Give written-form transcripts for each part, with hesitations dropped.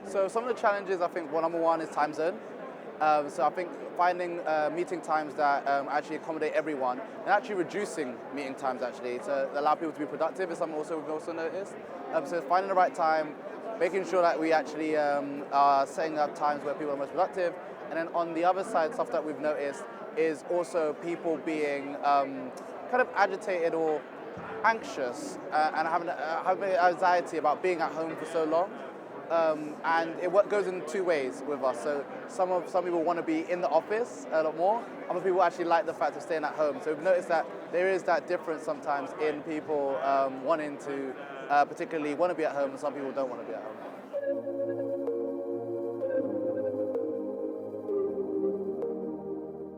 So some of the challenges, I think, well, number one is time zone. So I think finding meeting times that actually accommodate everyone and actually reducing meeting times actually to allow people to be productive is something we've also noticed. So finding the right time, making sure that we actually are setting up times where people are most productive. And then on the other side, stuff that we've noticed is also people being kind of agitated or anxious and having anxiety about being at home for so long. And it goes in two ways with us. So some people want to be in the office a lot more. Other people actually like the fact of staying at home. So we've noticed that there is that difference sometimes in people wanting to particularly want to be at home, and some people don't want to be at home.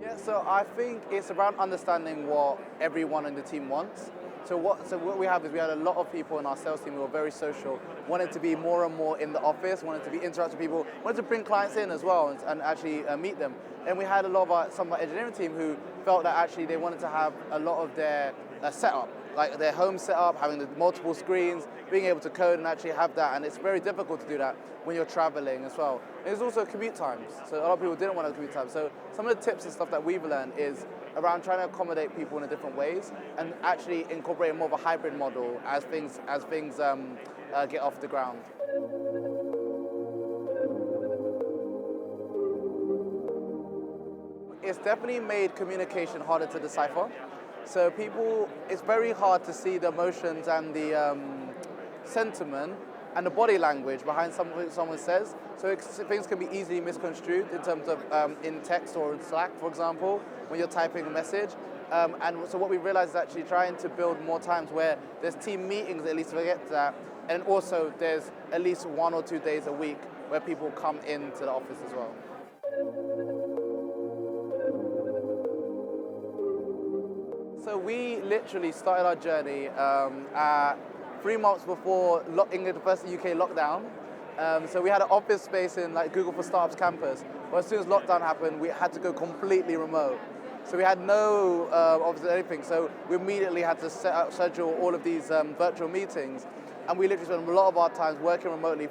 Yeah, so I think it's around understanding what everyone in the team wants. So what we have is we had a lot of people in our sales team who were very social, wanted to be more and more in the office, wanted to be interactive with people, wanted to bring clients in as well and actually meet them. And we had a lot of some of our engineering team who felt that actually they wanted to have a lot of their setup, like their home setup, having the multiple screens, being able to code and actually have that. And it's very difficult to do that when you're traveling as well. And there's also commute times. So a lot of people didn't want to commute times. So some of the tips and stuff that we've learned is around trying to accommodate people in different ways and actually incorporating more of a hybrid model as things get off the ground. It's definitely made communication harder to decipher. So it's very hard to see the emotions and the sentiment and the body language behind something someone says. So things can be easily misconstrued in terms of in text or in Slack, for example, when you're typing a message. And so what we realized is actually trying to build more times where there's team meetings, at least to get that, and also there's at least 1 or 2 days a week where people come into the office as well. So we literally started our journey 3 months before England, the first UK lockdown. So we had an office space in like Google for Startups campus, but as soon as lockdown happened, we had to go completely remote. So we had no obviously anything. So we immediately had to schedule all of these virtual meetings, and we literally spent a lot of our time working remotely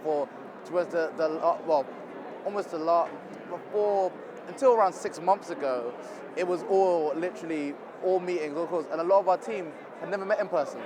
until around 6 months ago. It was all meetings, all calls, and a lot of our team had never met in person.